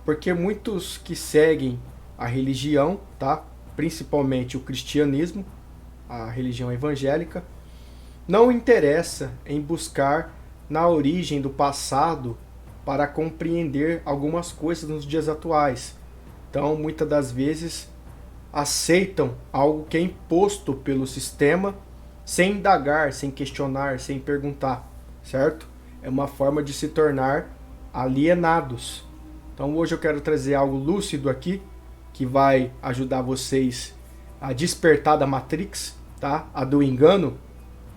Porque muitos que seguem a religião, tá? Principalmente o cristianismo, a religião evangélica, não interessa em buscar na origem do passado para compreender algumas coisas nos dias atuais. Então, muitas das vezes, aceitam algo que é imposto pelo sistema sem indagar, sem questionar, sem perguntar, certo? É uma forma de se tornar alienados. Então, hoje eu quero trazer algo lúcido aqui que vai ajudar vocês a despertar da Matrix, tá? A do engano,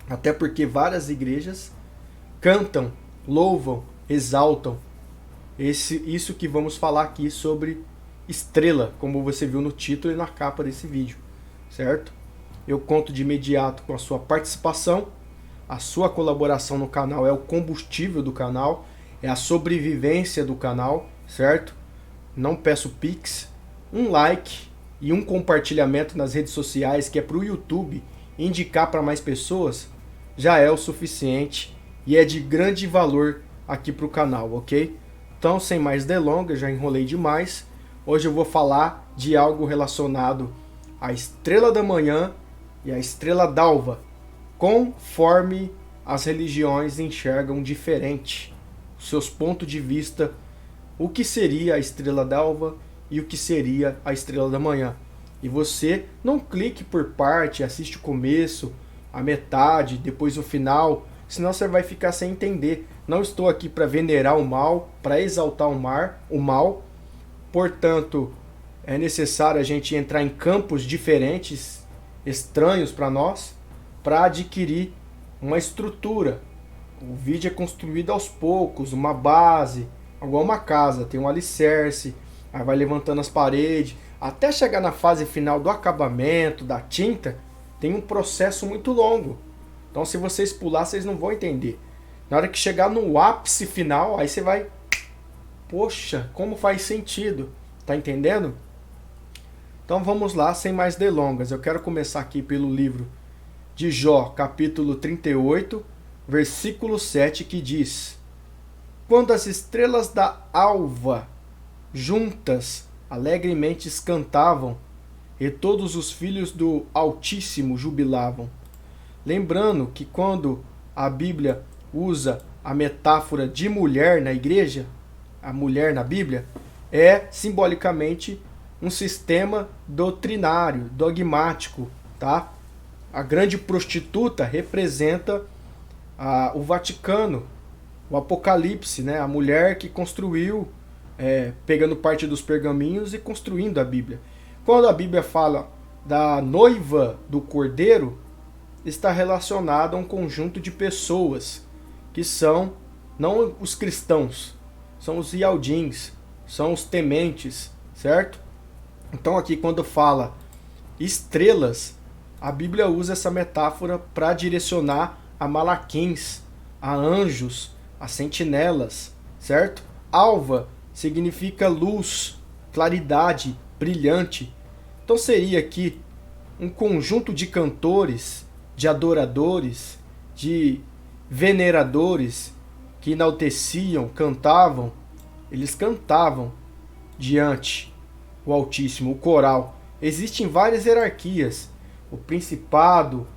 até porque várias igrejas cantam, louvam, exaltam isso que vamos falar aqui sobre estrela, como você viu no título e na capa desse vídeo, certo? Eu conto de imediato com a sua participação, a sua colaboração no canal é o combustível do canal, é a sobrevivência do canal, certo? Não peço pix, um like e um compartilhamento nas redes sociais, que é para o YouTube indicar para mais pessoas, já é o suficiente e é de grande valor aqui para o canal, ok? Então, sem mais delongas, já enrolei demais. Hoje eu vou falar de algo relacionado à estrela da manhã e à estrela d'alva, conforme as religiões enxergam diferente, seus pontos de vista, o que seria a estrela d'alva e o que seria a estrela da manhã. E você não clique por parte, assiste o começo, a metade, depois o final, senão você vai ficar sem entender. Não estou aqui para venerar o mal, para exaltar o mal. Portanto, é necessário a gente entrar em campos diferentes, estranhos para nós, para adquirir uma estrutura. O vídeo é construído aos poucos, uma base, igual uma casa, tem um alicerce, aí vai levantando as paredes, até chegar na fase final do acabamento, da tinta, tem um processo muito longo. Então, se vocês pular, vocês não vão entender. Na hora que chegar no ápice final, aí você vai... Poxa, como faz sentido? Tá entendendo? Então vamos lá, sem mais delongas. Eu quero começar aqui pelo livro de Jó, capítulo 38, versículo 7, que diz: Quando as estrelas da alva juntas alegremente cantavam, e todos os filhos do Altíssimo jubilavam. Lembrando que quando a Bíblia usa a metáfora de mulher na igreja, a mulher na Bíblia, é simbolicamente um sistema doutrinário, dogmático, tá? A grande prostituta representa o Vaticano, o Apocalipse, né? A mulher que construiu, pegando parte dos pergaminhos e construindo a Bíblia. Quando a Bíblia fala da noiva do Cordeiro, está relacionado a um conjunto de pessoas que são, não os cristãos, são os ialdins, são os tementes, certo? Então aqui quando fala estrelas, a Bíblia usa essa metáfora para direcionar a malaquins, a anjos, a sentinelas, certo? Alva significa luz, claridade, brilhante. Então seria aqui um conjunto de cantores, de adoradores, de veneradores que enalteciam, cantavam. Eles cantavam diante o Altíssimo, o coral. Existem várias hierarquias. O principado,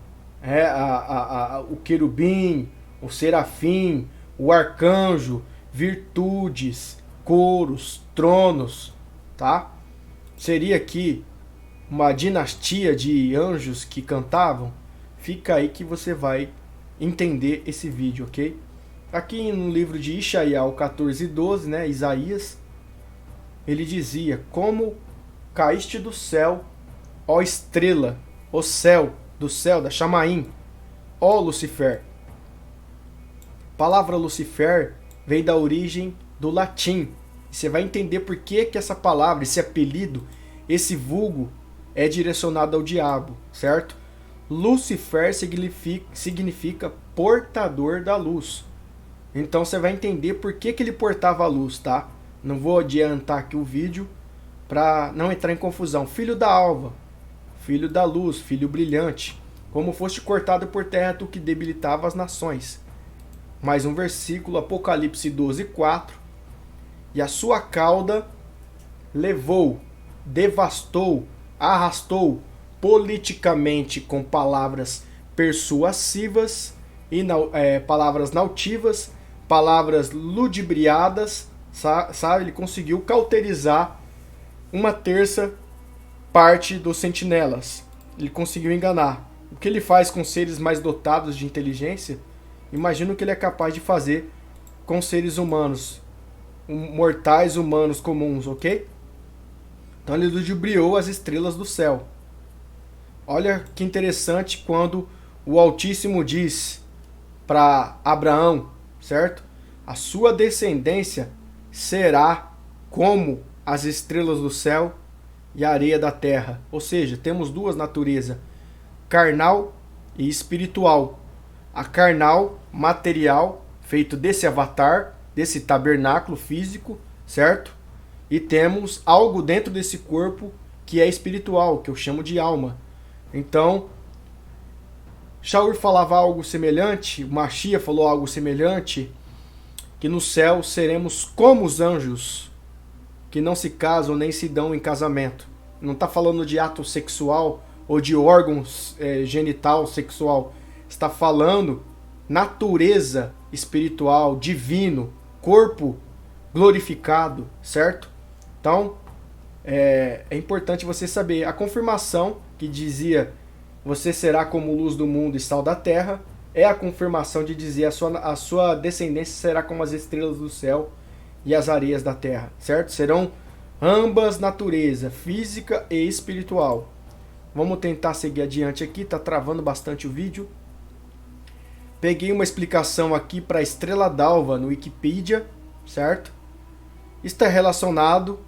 o querubim, o serafim, o arcanjo, virtudes, coros, tronos, tá? Seria aqui uma dinastia de anjos que cantavam? Fica aí que você vai entender esse vídeo, ok? Aqui no livro de Ishaiah 14:12, né, Isaías, ele dizia: Como caíste do céu, ó estrela, o céu, do céu, da Chamaim, ó Lucifer. A palavra Lucifer vem da origem do latim. Você vai entender por que essa palavra, esse apelido, esse vulgo é direcionado ao diabo, certo? Lucifer significa portador da luz. Então você vai entender por que ele portava a luz, tá? Não vou adiantar aqui o vídeo para não entrar em confusão. Filho da alva, filho da luz, filho brilhante. Como foste cortado por terra, tu que debilitava as nações. Mais um versículo, Apocalipse 12:4. E a sua cauda levou, devastou, arrastou politicamente com palavras persuasivas e palavras nautivas, palavras ludibriadas, sabe? Ele conseguiu cauterizar uma terça parte dos sentinelas. Ele conseguiu enganar. O que ele faz com seres mais dotados de inteligência, imagino que ele é capaz de fazer com seres humanos, mortais humanos comuns, ok? Então ele ludibriou as estrelas do céu. Olha que interessante quando o Altíssimo diz para Abraão, certo? A sua descendência será como as estrelas do céu e a areia da terra. Ou seja, temos duas naturezas, carnal e espiritual. A carnal, material, feito desse avatar, desse tabernáculo físico, certo? E temos algo dentro desse corpo que é espiritual, que eu chamo de alma. Então, Shaul falava algo semelhante, Machia falou algo semelhante, que no céu seremos como os anjos, que não se casam nem se dão em casamento. Não está falando de ato sexual ou de órgão genital sexual. Está falando natureza espiritual, divino, corpo glorificado, certo? Então, é importante você saber. A confirmação que dizia você será como luz do mundo e sal da terra é a confirmação de dizer a sua descendência será como as estrelas do céu e as areias da terra, certo? Serão ambas natureza, física e espiritual. Vamos tentar seguir adiante aqui, tá travando bastante o vídeo. Peguei uma explicação aqui para a estrela d'alva no Wikipedia, certo? Está relacionado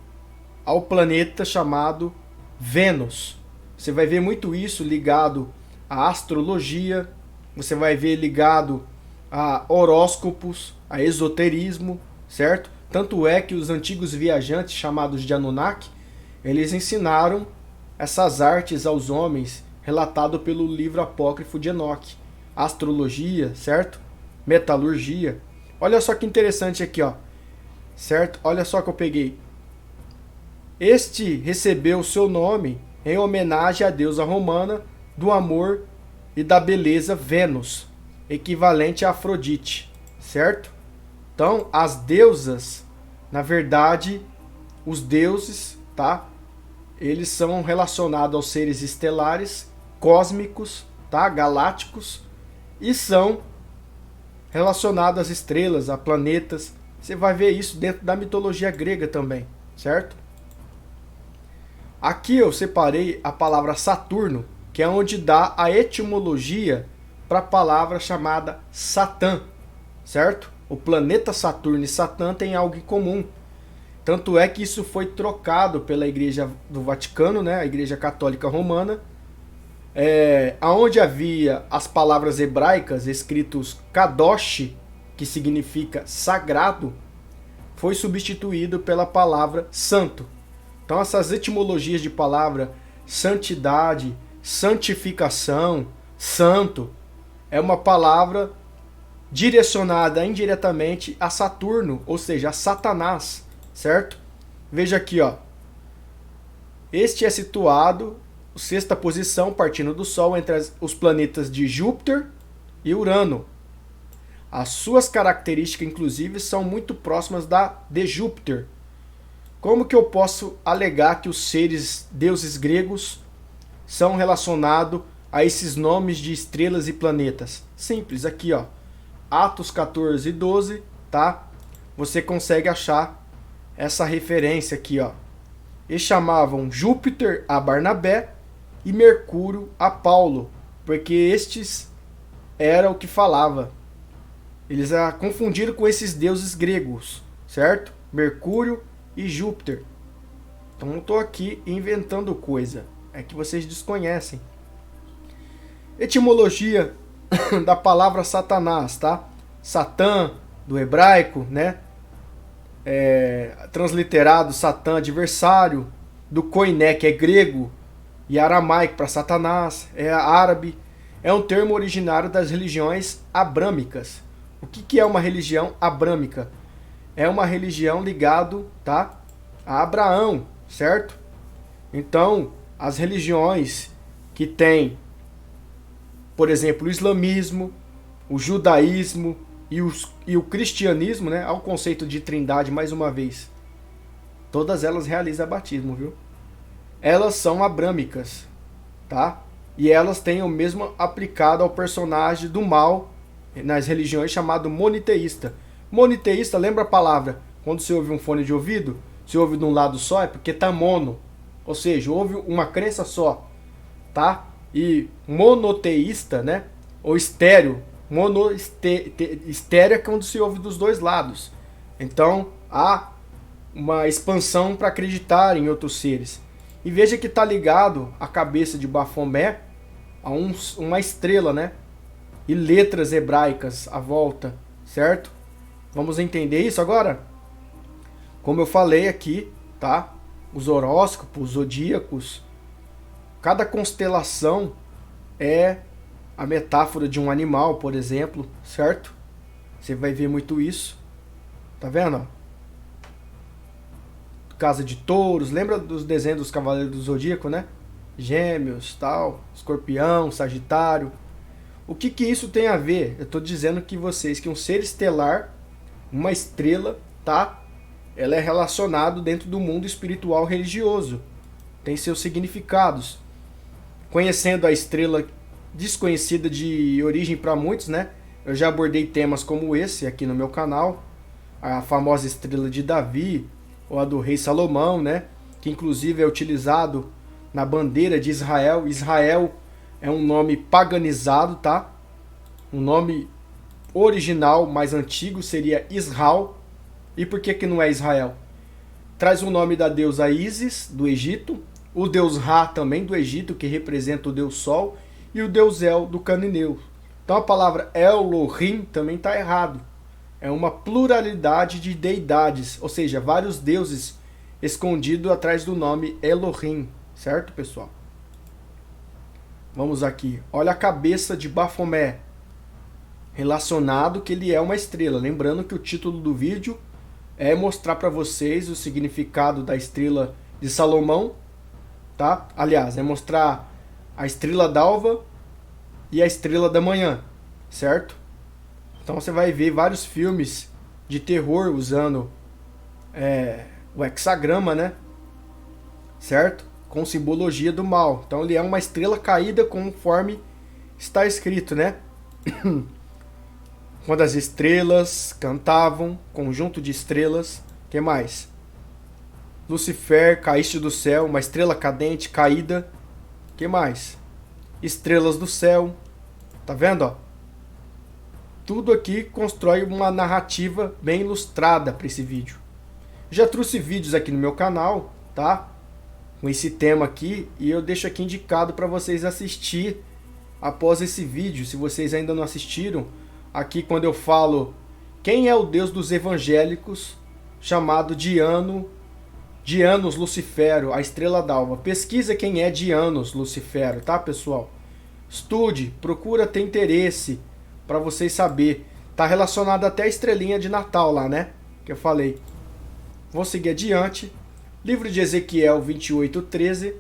ao planeta chamado Vênus. Você vai ver muito isso ligado à astrologia, você vai ver ligado a horóscopos, a esoterismo, certo? Tanto é que os antigos viajantes chamados de Anunnaki, eles ensinaram essas artes aos homens, relatado pelo livro apócrifo de Enoque. Astrologia, certo? Metalurgia. Olha só que interessante aqui, ó. Certo? Olha só que eu peguei. Este recebeu seu nome em homenagem à deusa romana do amor e da beleza Vênus, equivalente a Afrodite, certo? Então, as deusas, na verdade, os deuses, tá? Eles são relacionados aos seres estelares, cósmicos, tá? Galácticos, e são relacionados às estrelas, a planetas. Você vai ver isso dentro da mitologia grega também, certo? Aqui eu separei a palavra Saturno, que é onde dá a etimologia para a palavra chamada Satã, certo? O planeta Saturno e Satã têm algo em comum. Tanto é que isso foi trocado pela Igreja do Vaticano, né? A Igreja Católica Romana, onde havia as palavras hebraicas escritos Kadosh, que significa sagrado, foi substituído pela palavra santo. Então essas etimologias de palavra santidade, santificação, santo, é uma palavra direcionada indiretamente a Saturno, ou seja, a Satanás, certo? Veja aqui, ó. Este é situado, sexta posição, partindo do Sol, entre os planetas de Júpiter e Urano. As suas características, inclusive, são muito próximas de Júpiter. Como que eu posso alegar que os deuses gregos, são relacionados a esses nomes de estrelas e planetas? Simples, aqui, ó. Atos 14 e 12, tá? Você consegue achar essa referência aqui, ó. Eles chamavam Júpiter a Barnabé e Mercúrio a Paulo, porque estes era o que falava. Eles a confundiram com esses deuses gregos, certo? Mercúrio e Júpiter. Então não estou aqui inventando coisa, é que vocês desconhecem. Etimologia da palavra Satanás, tá? Satã, do hebraico, né? Transliterado Satã, adversário, do koiné, que é grego, e aramaico para Satanás, é árabe. É um termo originário das religiões abrâmicas. O que é uma religião abrâmica? É uma religião ligada, tá, a Abraão, certo? Então, as religiões que têm, por exemplo, o islamismo, o judaísmo e o cristianismo, né, ao conceito de trindade mais uma vez, todas elas realizam batismo, viu? Elas são abrâmicas, tá? E elas têm o mesmo aplicado ao personagem do mal nas religiões chamado moniteísta. Moniteísta, lembra a palavra? Quando você ouve um fone de ouvido, se ouve de um lado só, é porque tá mono. Ou seja, houve uma crença só, tá? E monoteísta, né? Ou estéreo. Estéreo é quando se ouve dos dois lados. Então, há uma expansão para acreditar em outros seres. E veja que está ligado a cabeça de Bafomé a uma estrela, né? E letras hebraicas à volta, certo? Vamos entender isso agora? Como eu falei aqui, tá? Os horóscopos, os zodíacos, cada constelação é a metáfora de um animal, por exemplo, certo? Você vai ver muito isso. Tá vendo? Casa de Touros, lembra dos desenhos dos Cavaleiros do Zodíaco, né? Gêmeos, tal, Escorpião, Sagitário. O que isso tem a ver? Eu estou dizendo que um ser estelar, uma estrela, tá? Ela é relacionado dentro do mundo espiritual religioso. Tem seus significados. Conhecendo a estrela desconhecida de origem para muitos, né? Eu já abordei temas como esse aqui no meu canal. A famosa estrela de Davi, ou a do rei Salomão, né? Que inclusive é utilizado na bandeira de Israel. Israel é um nome paganizado, tá? Um nome original, mais antigo, seria Israel. E por que não é Israel? Traz o nome da deusa Ísis, do Egito, o deus Ra também do Egito, que representa o deus Sol, e o deus El do Cananeu. Então a palavra Elohim também está errado. É uma pluralidade de deidades, ou seja, vários deuses escondidos atrás do nome Elohim, certo, pessoal? Vamos aqui. Olha a cabeça de Bafomé, relacionado que ele é uma estrela. Lembrando que o título do vídeo é mostrar para vocês o significado da estrela de Salomão, tá? Aliás, é mostrar a estrela d'alva e a estrela da manhã, certo? Então você vai ver vários filmes de terror usando o hexagrama, né? Certo? Com simbologia do mal. Então ele é uma estrela caída conforme está escrito, né? Quando as estrelas cantavam, conjunto de estrelas, que mais? Lucifer, caíste do céu, uma estrela cadente, caída, que mais? Estrelas do céu, tá vendo, ó? Tudo aqui constrói uma narrativa bem ilustrada para esse vídeo. Já trouxe vídeos aqui no meu canal, tá? Com esse tema aqui, e eu deixo aqui indicado para vocês assistir após esse vídeo, se vocês ainda não assistiram. Aqui quando eu falo quem é o Deus dos evangélicos, chamado Dianos Lucifero, a estrela d'alva. Pesquisa quem é Dianos Lucifero, tá, pessoal? Estude, procura ter interesse para vocês saber. Tá relacionado até a estrelinha de Natal lá, né? Que eu falei. Vou seguir adiante. Livro de Ezequiel 28:13.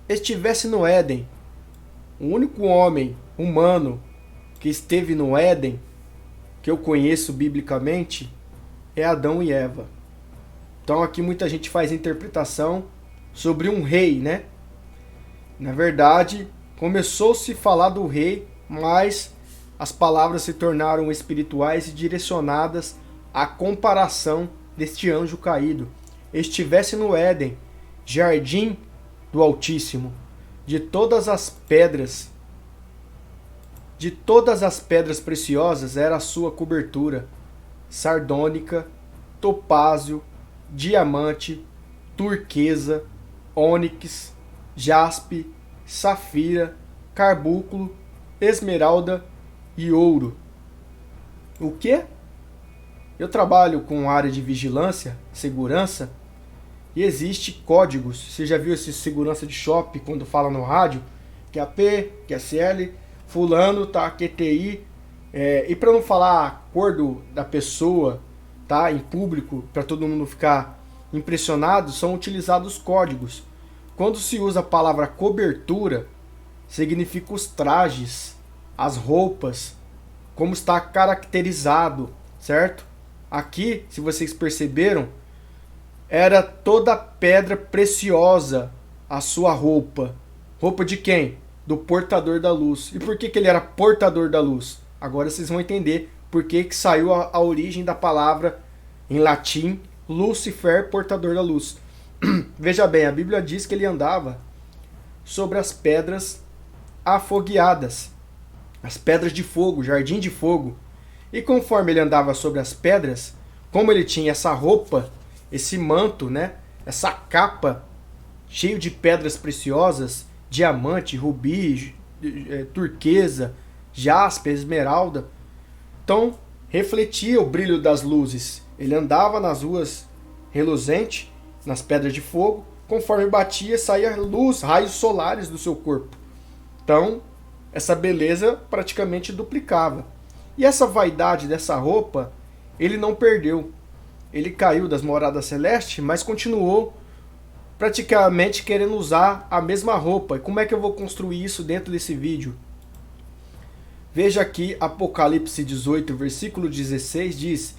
Estivesse no Éden, o único homem humano que esteve no Éden, que eu conheço biblicamente, é Adão e Eva. Então aqui muita gente faz interpretação sobre um rei, né? Na verdade, começou-se a falar do rei, mas as palavras se tornaram espirituais e direcionadas à comparação deste anjo caído. Estivesse no Éden, jardim do Altíssimo, de todas as pedras preciosas era a sua cobertura, sardônica, topázio, diamante, turquesa, ônix, jaspe, safira, carbúnculo, esmeralda e ouro. O quê? Eu trabalho com área de vigilância, segurança, e existe códigos. Você já viu esse segurança de shopping quando fala no rádio? QAP, QSL, fulano, tá, QTI. E para não falar a cor da pessoa, tá, em público, para todo mundo ficar impressionados, são utilizados códigos. Quando se usa a palavra cobertura, significa os trajes, as roupas, como está caracterizado, certo? Aqui, se vocês perceberam, era toda pedra preciosa a sua roupa. Roupa de quem? Do portador da luz. E por que ele era portador da luz? Agora vocês vão entender por que saiu a origem da palavra em latim, Lucifer, portador da luz. Veja bem, a Bíblia diz que ele andava sobre as pedras afogueadas, as pedras de fogo, jardim de fogo. E conforme ele andava sobre as pedras, como ele tinha essa roupa, esse manto, né, essa capa cheio de pedras preciosas, diamante, rubi, turquesa, jaspe, esmeralda, então refletia o brilho das luzes. Ele andava nas ruas reluzente, nas pedras de fogo, conforme batia, saía luz, raios solares do seu corpo. Então, essa beleza praticamente duplicava. E essa vaidade dessa roupa, ele não perdeu. Ele caiu das moradas celestes, mas continuou praticamente querendo usar a mesma roupa. E como é que eu vou construir isso dentro desse vídeo? Veja aqui Apocalipse 18, versículo 16, diz: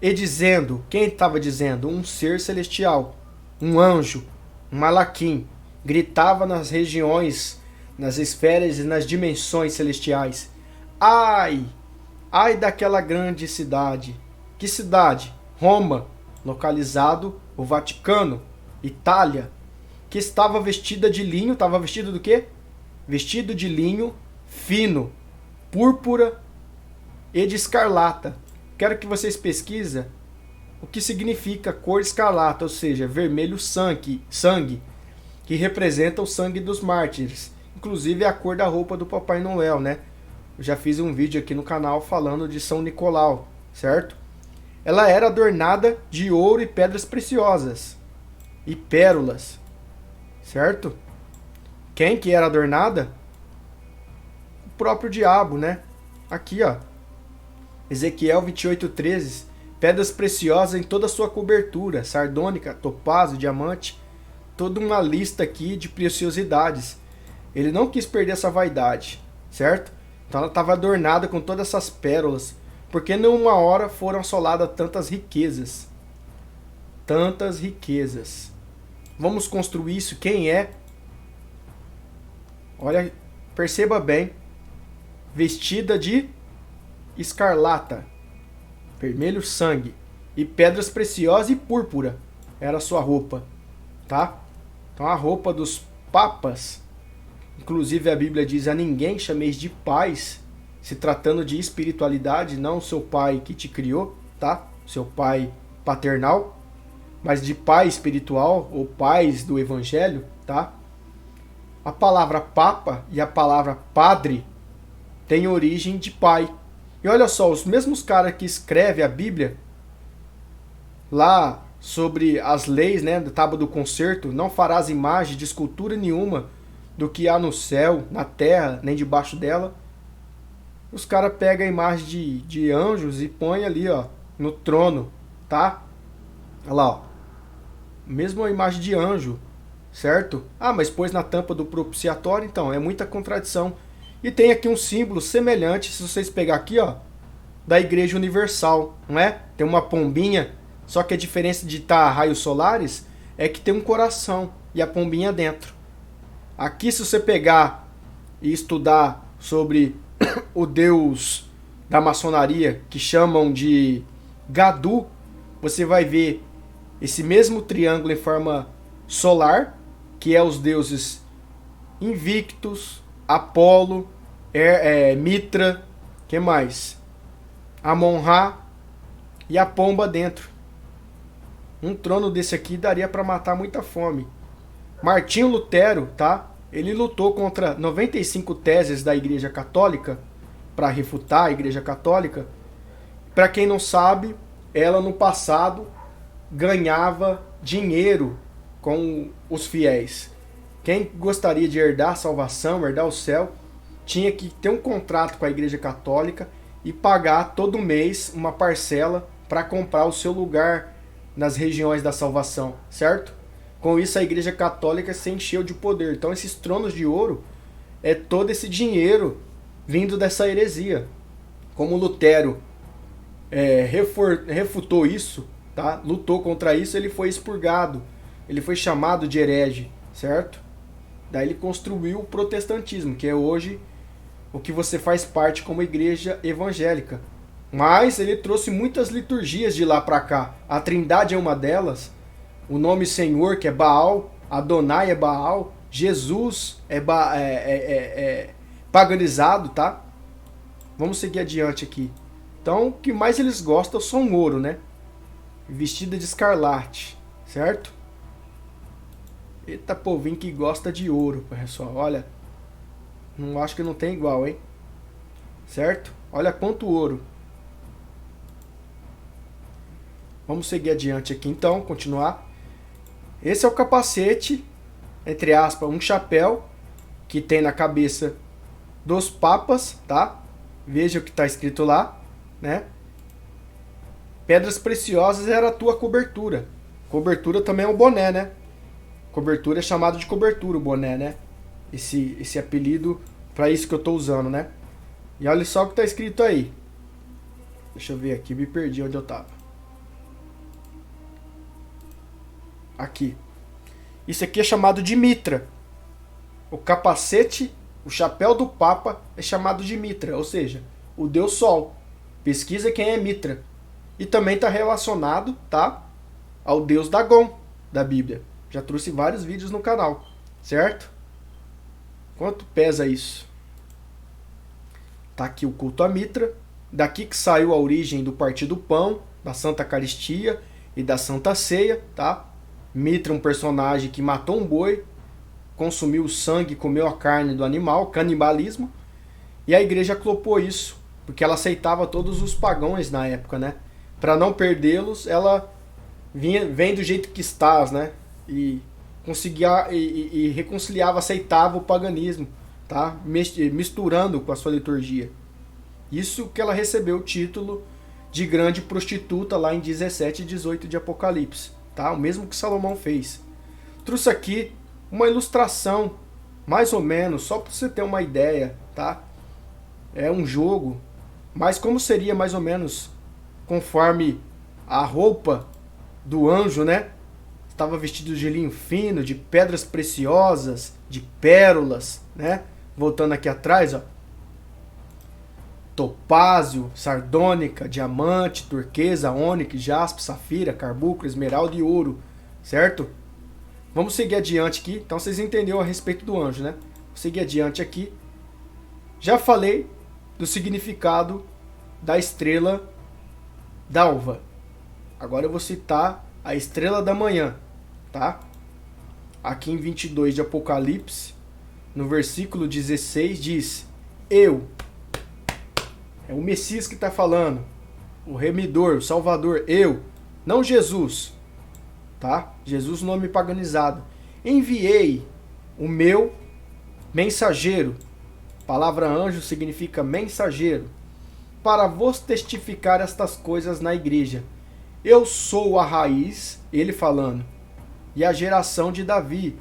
e dizendo, quem estava dizendo? Um ser celestial, um anjo, um malaquim, gritava nas regiões, nas esferas e nas dimensões celestiais: ai, ai daquela grande cidade. Que cidade? Roma, localizado o Vaticano, Itália, que estava vestida de linho. Estava vestido do quê? Vestido de linho fino, púrpura e de escarlata. Quero que vocês pesquisem o que significa cor escarlata, ou seja, vermelho sangue, que representa o sangue dos mártires. Inclusive é a cor da roupa do Papai Noel, né? Eu já fiz um vídeo aqui no canal falando de São Nicolau, certo? Ela era adornada de ouro e pedras preciosas e pérolas, certo? Quem que era adornada? O próprio diabo, né? Aqui, ó. Ezequiel 28:13. Pedras preciosas em toda a sua cobertura, sardônica, topázio, diamante, toda uma lista aqui de preciosidades. Ele não quis perder essa vaidade, certo? Então ela estava adornada com todas essas pérolas, porque numa hora foram assoladas tantas riquezas. Tantas riquezas. Vamos construir isso. Quem é? Olha, perceba bem. Vestida de escarlata, vermelho sangue, e pedras preciosas e púrpura era a sua roupa, tá? Então a roupa dos papas, inclusive a Bíblia diz: a ninguém chameis de pais, se tratando de espiritualidade, não o seu pai que te criou, tá? Seu pai paternal, mas de pai espiritual ou pais do evangelho, tá? A palavra papa e a palavra padre têm origem de pai. E olha só, os mesmos caras que escrevem a Bíblia lá sobre as leis, né, da Tábua do Concerto: não farás imagem de escultura nenhuma do que há no céu, na terra, nem debaixo dela. Os caras pegam a imagem de anjos e põem ali, ó, no trono, tá? Olha lá, ó. Mesmo a imagem de anjo, certo? Ah, mas pôs na tampa do propiciatório, então é muita contradição. E tem aqui um símbolo semelhante, se vocês pegar aqui, ó, da Igreja Universal, não é? Tem uma pombinha, só que a diferença de estar raios solares é que tem um coração e a pombinha dentro. Aqui, se você pegar e estudar sobre o deus da maçonaria, que chamam de Gadu, você vai ver esse mesmo triângulo em forma solar, que é os deuses Invictus, Apolo, Mitra, que mais? Amon-Ra e a pomba dentro. Um trono desse aqui daria para matar muita fome. Martinho Lutero, tá? Ele lutou contra 95 teses da Igreja Católica para refutar a Igreja Católica. Para quem não sabe, ela no passado ganhava dinheiro com os fiéis. Quem gostaria de herdar a salvação, herdar o céu, tinha que ter um contrato com a Igreja Católica e pagar todo mês uma parcela para comprar o seu lugar nas regiões da salvação, certo? Com isso a Igreja Católica se encheu de poder. Então esses tronos de ouro é todo esse dinheiro vindo dessa heresia. Como Lutero refutou isso, tá? Lutou contra isso, ele foi expurgado, ele foi chamado de herege, certo? Daí ele construiu o protestantismo, que é hoje o que você faz parte como igreja evangélica. Mas ele trouxe muitas liturgias de lá para cá. A Trindade é uma delas. O nome Senhor, que é Baal. Adonai é Baal. Jesus é paganizado, tá? Vamos seguir adiante aqui. Então, o que mais eles gostam são ouro, né? Vestida de escarlate, certo? Eita, povinho que gosta de ouro, pessoal. Olha, não acho que não tem igual, hein? Certo? Olha quanto ouro. Vamos seguir adiante aqui então, continuar. Esse é o capacete, entre aspas, um chapéu que tem na cabeça dos papas, tá? Veja o que está escrito lá, né? Pedras preciosas era a tua cobertura. Cobertura também é um boné, né? Cobertura é chamado de cobertura, o boné, né? Esse apelido para isso que eu estou usando, né? E olha só o que está escrito aí. Deixa eu ver aqui, me perdi onde eu estava. Aqui. Isso aqui é chamado de mitra. O capacete, o chapéu do Papa é chamado de mitra, ou seja, o Deus Sol. Pesquisa quem é Mitra. E também está relacionado, tá, ao Deus Dagon da Bíblia. Já trouxe vários vídeos no canal, certo? Quanto pesa isso? Tá aqui o culto a Mitra. Daqui que saiu a origem do Partir do Pão, da Santa Eucaristia e da Santa Ceia, tá? Mitra, um personagem que matou um boi, consumiu o sangue, comeu a carne do animal, canibalismo. E a igreja clopou isso, porque ela aceitava todos os pagãos na época, né? Para não perdê-los, ela vem do jeito que estás, né? E conseguia e reconciliava, aceitava o paganismo, tá? Misturando com a sua liturgia. Isso que ela recebeu o título de grande prostituta lá em 17 e 18 de Apocalipse, tá? O mesmo que Salomão fez. Trouxe aqui uma ilustração, mais ou menos, só para você ter uma ideia, tá? É um jogo, mas como seria mais ou menos conforme a roupa do anjo, né? Estava vestido de linho fino, de pedras preciosas, de pérolas, né? Voltando aqui atrás, ó. Topázio, sardônica, diamante, turquesa, ônix, jaspe, safira, carbunclo, esmeralda e ouro, certo? Vamos seguir adiante aqui. Então vocês entenderam a respeito do anjo, né? Vou seguir adiante aqui. Já falei do significado da estrela d'alva. Agora eu vou citar a estrela da manhã, tá? Aqui em 22 de Apocalipse, no versículo 16, diz: Eu, é o Messias que está falando, o remidor, o Salvador, eu, não Jesus, tá? Jesus, nome paganizado. Enviei o meu mensageiro. Palavra anjo significa mensageiro, para vos testificar estas coisas na igreja. Eu sou a raiz, ele falando, e a geração de Davi.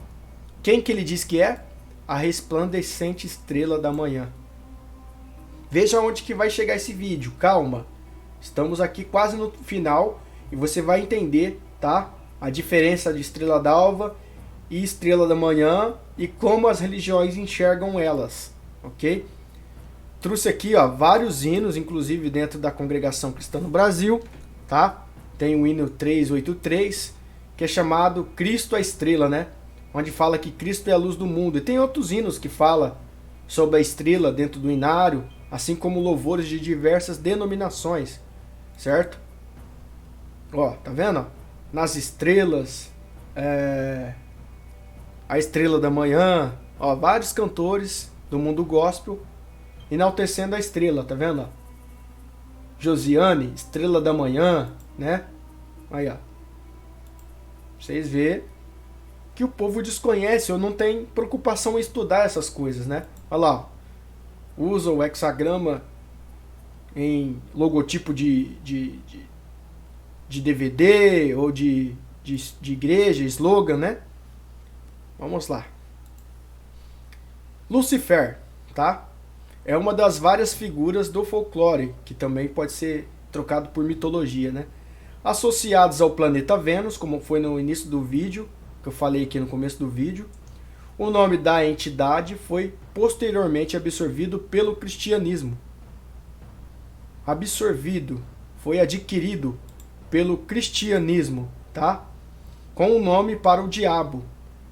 Quem que ele diz que é? A resplandecente estrela da manhã. Veja onde que vai chegar esse vídeo, calma. Estamos aqui quase no final e você vai entender, tá? A diferença de estrela d'alva e estrela da manhã e como as religiões enxergam elas, ok? Trouxe aqui, ó, vários hinos, inclusive dentro da Congregação Cristã no Brasil, tá? Tem o hino 383, que é chamado Cristo a Estrela, né? Onde fala que Cristo é a luz do mundo. E tem outros hinos que falam sobre a estrela dentro do inário, assim como louvores de diversas denominações, certo? Ó, tá vendo? Nas estrelas, a estrela da manhã, ó, vários cantores do mundo gospel enaltecendo a estrela, tá vendo? Josiane, estrela da manhã, né? Aí, ó. Vocês vê que o povo desconhece ou não tem preocupação em estudar essas coisas, né? Olha lá, ó. Usa o hexagrama em logotipo de de DVD ou de igreja, slogan, né? Vamos lá. Lucifer, tá? É uma das várias figuras do folclore, que também pode ser trocado por mitologia, né? Associados ao planeta Vênus, como foi no início do vídeo, que eu falei aqui no começo do vídeo. O nome da entidade foi posteriormente absorvido pelo cristianismo. Absorvido, foi adquirido pelo cristianismo, tá? Com o nome para o diabo.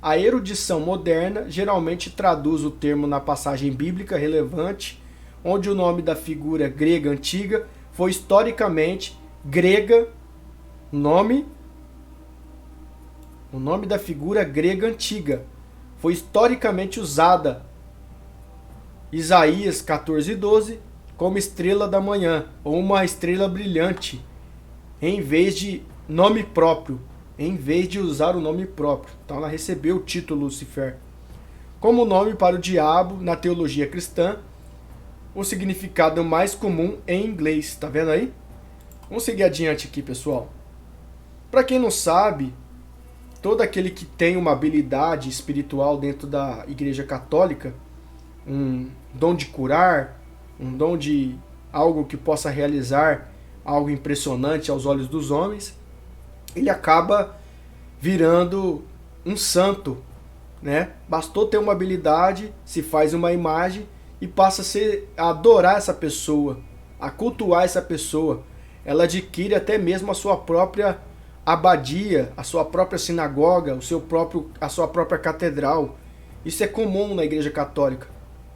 A erudição moderna geralmente traduz o termo na passagem bíblica relevante, onde o nome da figura grega antiga foi historicamente grega. O nome da figura grega antiga foi historicamente usada, Isaías 14:12, como estrela da manhã, ou uma estrela brilhante, em vez de nome próprio, em vez de usar o nome próprio. Então ela recebeu o título Lucifer. Como nome para o diabo na teologia cristã, o significado mais comum em inglês. Tá vendo aí? Vamos seguir adiante aqui, pessoal. Para quem não sabe, todo aquele que tem uma habilidade espiritual dentro da Igreja Católica, um dom de curar, um dom de algo que possa realizar algo impressionante aos olhos dos homens, ele acaba virando um santo, né? Bastou ter uma habilidade, se faz uma imagem e passa a adorar essa pessoa, a cultuar essa pessoa. Ela adquire até mesmo a sua própria abadia, a sua própria sinagoga, a sua própria catedral. Isso é comum na Igreja Católica,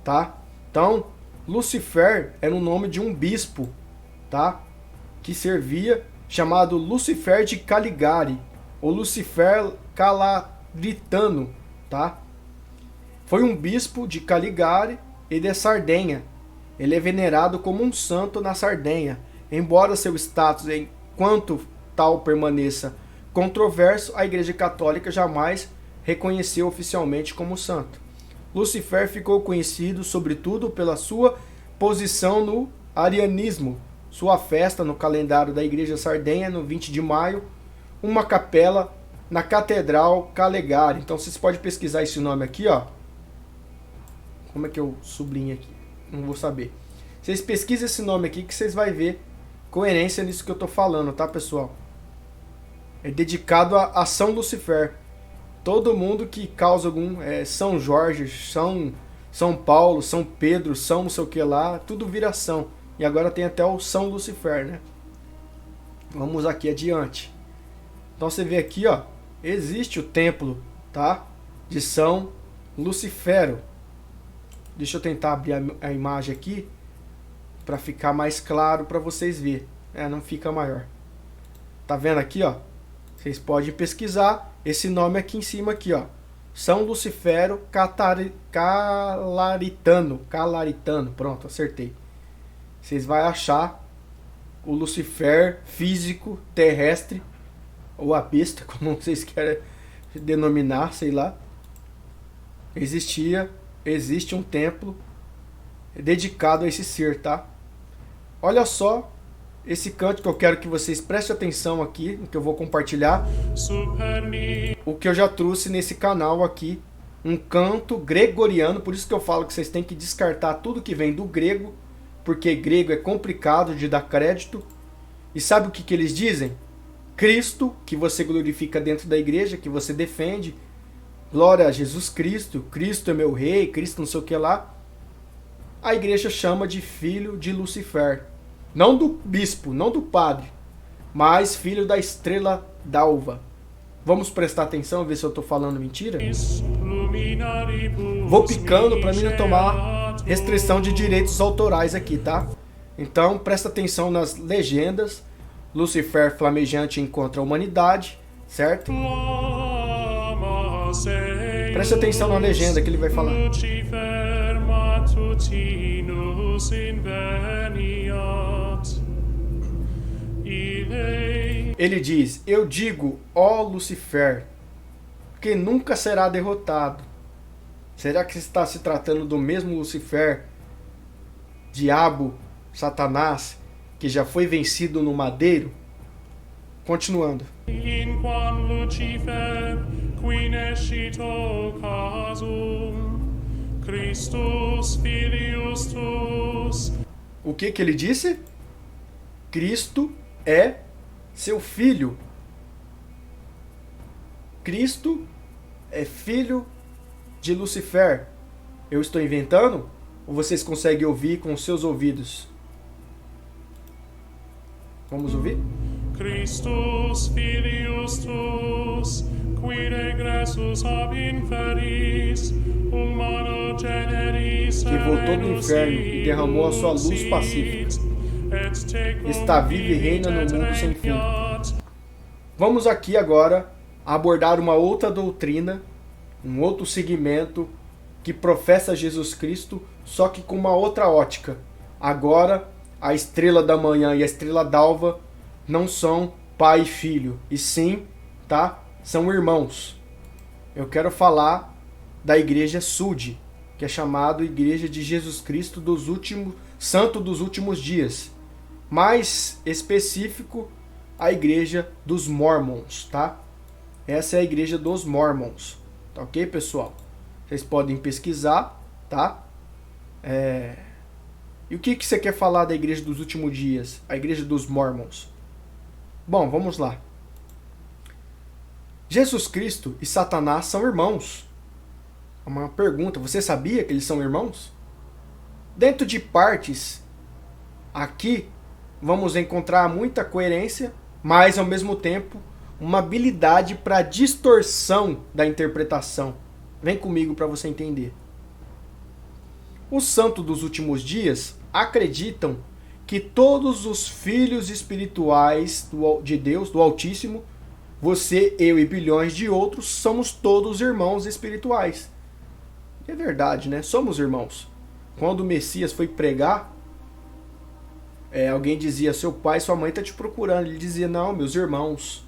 tá? Então, Lucifer era o nome de um bispo, tá? Que servia, chamado Lucifer de Caligari, ou Lucifer Calaritano, tá? Foi um bispo de Caligari e de Sardenha. Ele é venerado como um santo na Sardenha, embora seu status enquanto tal permaneça controverso, a Igreja Católica jamais reconheceu oficialmente como santo. Lucifer ficou conhecido sobretudo pela sua posição no arianismo. Sua festa no calendário da Igreja Sardenha, no 20 de maio, uma capela na Catedral Caligari. Então vocês podem pesquisar esse nome aqui, ó. Como é que eu sublinho aqui? Não vou saber. Vocês pesquisem esse nome aqui que vocês vão ver coerência nisso que eu tô falando, tá, pessoal? É dedicado a São Lucifer. Todo mundo que causa algum São Jorge, São Paulo, São Pedro, São não sei o que lá, tudo vira São. E agora tem até o São Lucifer, né? Vamos aqui adiante. Então você vê aqui, ó, existe o templo, tá? De São Lucifero. Deixa eu tentar abrir a imagem aqui para ficar mais claro para vocês verem. Não fica maior. Tá vendo aqui, ó? Vocês podem pesquisar esse nome aqui em cima aqui, ó. São Lucifero Calaritano. Pronto, acertei. Vocês vão achar o Lucifer físico, terrestre, ou a besta, como vocês querem denominar, sei lá. Existe um templo dedicado a esse ser, tá? Olha só esse canto que eu quero que vocês prestem atenção aqui, no que eu vou compartilhar. O que eu já trouxe nesse canal aqui, um canto gregoriano, por isso que eu falo que vocês têm que descartar tudo que vem do grego, porque grego é complicado de dar crédito. E sabe o que eles dizem? Cristo, que você glorifica dentro da igreja, que você defende. Glória a Jesus Cristo, Cristo é meu rei, Cristo não sei o que lá. A igreja chama de filho de Lucifer. Não do bispo, não do padre, mas filho da estrela d'alva. Vamos prestar atenção, ver se eu estou falando mentira? Vou picando para mim não tomar restrição de direitos autorais aqui, tá? Então, presta atenção nas legendas. Lucifer flamejante encontra a humanidade, certo? Presta atenção na legenda que ele vai falar. Ele diz: eu digo, ó Lucifer, que nunca será derrotado. Será que está se tratando do mesmo Lucifer, diabo, Satanás, que já foi vencido no madeiro? Continuando. In quam Lucifer, qui nescito casum, Christus filius tuus. O que ele disse? Cristo é seu filho. Cristo é filho de Lucifer. Eu estou inventando? Ou vocês conseguem ouvir com seus ouvidos? Vamos ouvir? Christus filius tuus, qui regressus ab inferis, humano generis Que voltou do inferno e derramou a sua luz pacífica. Está vivo e reina no mundo sem fim. Vamos aqui agora abordar uma outra doutrina, um outro segmento que professa Jesus Cristo, só que com uma outra ótica. Agora, a estrela da manhã e a estrela d'alva não são pai e filho, e sim, tá? São irmãos. Eu quero falar da igreja Sud, que é chamado Igreja de Jesus Cristo dos últimos, Santo dos últimos dias. Mais específico, a igreja dos Mormons, tá? Essa é a igreja dos Mormons, tá ok, pessoal? Vocês podem pesquisar, tá? E o que você quer falar da igreja dos últimos dias? A igreja dos Mormons. Bom, vamos lá. Jesus Cristo e Satanás são irmãos. Uma pergunta, você sabia que eles são irmãos? Dentro de partes, aqui vamos encontrar muita coerência, mas ao mesmo tempo uma habilidade para distorção da interpretação. Vem comigo para você entender. Os santos dos últimos dias acreditam que todos os filhos espirituais de Deus, do Altíssimo, você, eu e bilhões de outros, somos todos irmãos espirituais. E é verdade, né? Somos irmãos. Quando o Messias foi pregar, alguém dizia, seu pai e sua mãe estão te procurando. Ele dizia, não, meus irmãos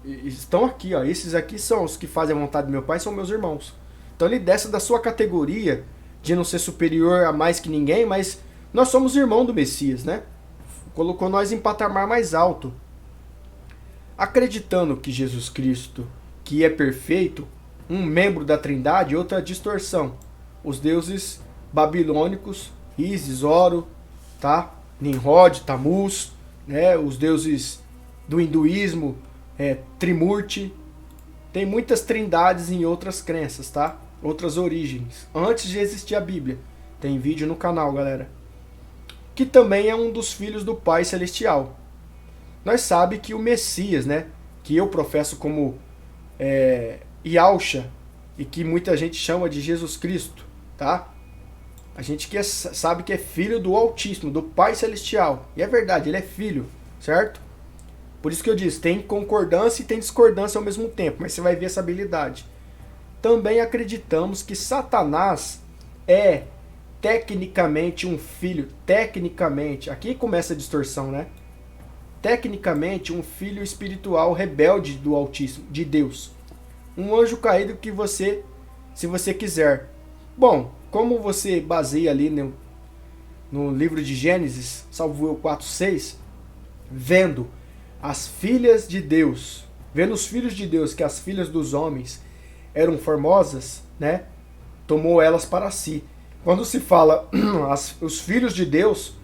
estão aqui, ó. Esses aqui são os que fazem a vontade do meu pai, são meus irmãos. Então ele desce da sua categoria de não ser superior a mais que ninguém, mas nós somos irmão do Messias, né? Colocou nós em patamar mais alto. Acreditando que Jesus Cristo, que é perfeito, um membro da Trindade, outra distorção. Os deuses babilônicos, Ísis, Oro, tá? Nimrod, Tammuz, né? Os deuses do hinduísmo, Trimurti. Tem muitas trindades em outras crenças, tá? Outras origens. Antes de existir a Bíblia. Tem vídeo no canal, galera. Que também é um dos filhos do Pai Celestial. Nós sabemos que o Messias, né? Que eu professo como Yahusha, e que muita gente chama de Jesus Cristo, tá? A gente sabe que é filho do Altíssimo, do Pai Celestial. E é verdade, ele é filho, certo? Por isso que eu disse, tem concordância e tem discordância ao mesmo tempo, mas você vai ver essa habilidade. Também acreditamos que Satanás é tecnicamente um filho, aqui começa a distorção, né? Tecnicamente um filho espiritual rebelde do Altíssimo, de Deus. Um anjo caído que você, se você quiser. Bom, como você baseia ali no livro de Gênesis, salvo eu 4:6, vendo as filhas de Deus, vendo os filhos de Deus, que as filhas dos homens eram formosas, né? Tomou elas para si. Quando se fala os filhos de Deus,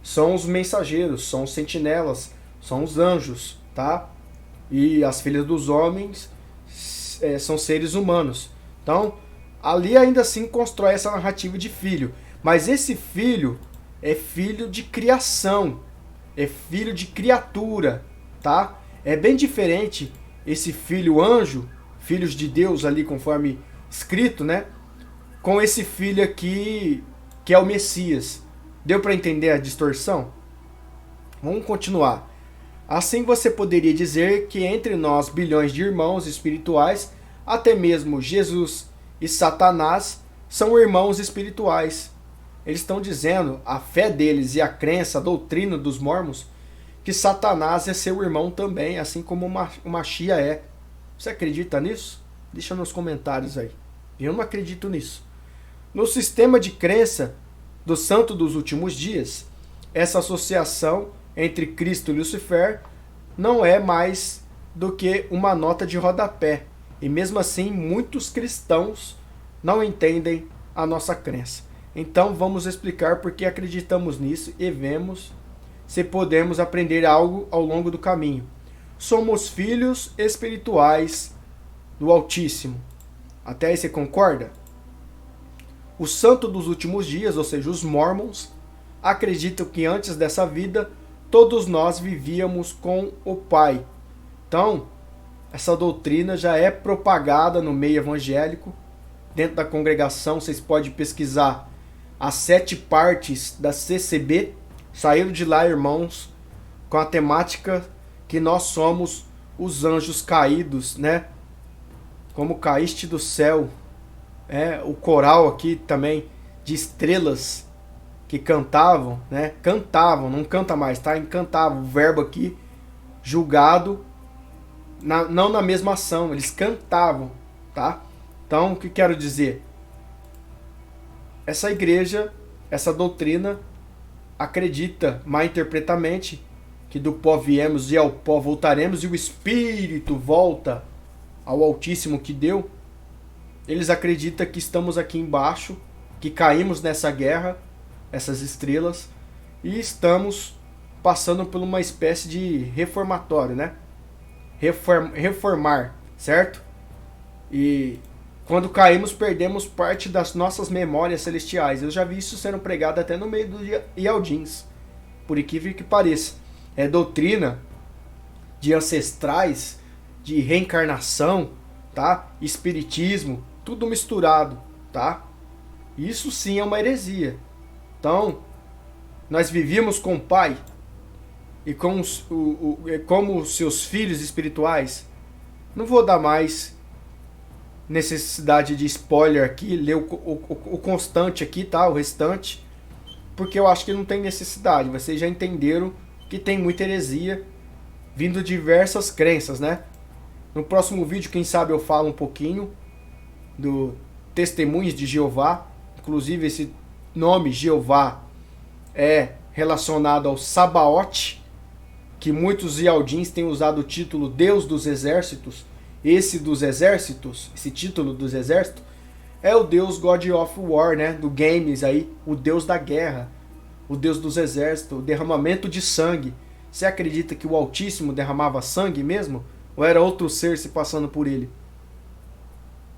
são os mensageiros, são os sentinelas, são os anjos, tá? E as filhas dos homens são seres humanos. Então, ali ainda assim constrói essa narrativa de filho. Mas esse filho é filho de criação, é filho de criatura, tá? É bem diferente esse filho anjo, filhos de Deus ali conforme escrito, né? Com esse filho aqui que é o Messias. Deu para entender a distorção? Vamos continuar. Assim você poderia dizer que entre nós bilhões de irmãos espirituais, até mesmo Jesus e Satanás são irmãos espirituais. Eles estão dizendo, a fé deles e a crença, a doutrina dos mormons, que Satanás é seu irmão também, assim como o Machia é. Você acredita nisso? Deixa nos comentários aí. Eu não acredito nisso. No sistema de crença do Santo dos Últimos Dias, essa associação entre Cristo e Lucifer não é mais do que uma nota de rodapé. E mesmo assim, muitos cristãos não entendem a nossa crença. Então vamos explicar por que acreditamos nisso e vemos se podemos aprender algo ao longo do caminho. Somos filhos espirituais do Altíssimo. Até aí você concorda? O santo dos últimos dias, ou seja, os mormons, acreditam que antes dessa vida todos nós vivíamos com o Pai. Então, essa doutrina já é propagada no meio evangélico. Dentro da congregação, vocês podem pesquisar as 7 partes da CCB. Saíram de lá, irmãos, com a temática que nós somos os anjos caídos, né? Como caíste do céu. O coral aqui também de estrelas que cantavam, né? Cantavam, não canta mais, tá? Cantavam, o verbo aqui, julgado, não na mesma ação, eles cantavam, tá? Então, o que quero dizer? Essa igreja, essa doutrina, acredita, mal interpretamente, que do pó viemos e ao pó voltaremos e o Espírito volta ao Altíssimo que deu. Eles acreditam que estamos aqui embaixo, que caímos nessa guerra, essas estrelas, e estamos passando por uma espécie de reformatório, né? Reformar, certo? E quando caímos, perdemos parte das nossas memórias celestiais. Eu já vi isso sendo pregado até no meio dos Ialdins, por incrível que pareça. É doutrina de ancestrais, de reencarnação, tá? Espiritismo, tudo misturado, tá? Isso sim é uma heresia. Então, nós vivíamos com o Pai e como seus filhos espirituais. Não vou dar mais necessidade de spoiler aqui, ler o constante aqui, tá? O restante, porque eu acho que não tem necessidade. Vocês já entenderam que tem muita heresia vindo de diversas crenças, né? No próximo vídeo, quem sabe eu falo um pouquinho do Testemunhos de Jeová. Inclusive esse nome Jeová é relacionado ao Sabaote, que muitos Ialdins têm usado o título Deus dos Exércitos. Esse dos exércitos, esse título dos exércitos, é o Deus God of War, né? Do games aí, o Deus da guerra, o Deus dos exércitos, o derramamento de sangue. Você acredita que o Altíssimo derramava sangue mesmo? Ou era outro ser se passando por ele?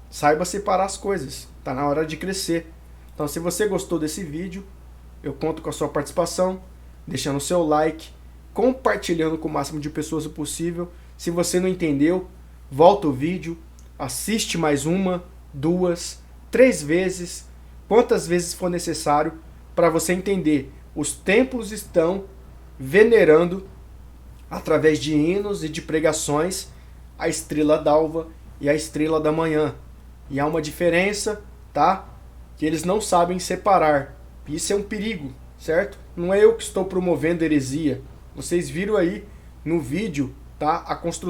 Saiba separar as coisas, tá na hora de crescer. Então, se você gostou desse vídeo, eu conto com a sua participação, deixando o seu like, compartilhando com o máximo de pessoas possível. Se você não entendeu, volta o vídeo, assiste mais 1, 2, 3 vezes, quantas vezes for necessário, para você entender. Os templos estão venerando, através de hinos e de pregações, a estrela d'alva e a estrela da manhã. E há uma diferença, tá? Que eles não sabem separar. Isso é um perigo, certo? Não é eu que estou promovendo heresia. Vocês viram aí no vídeo, tá? A construção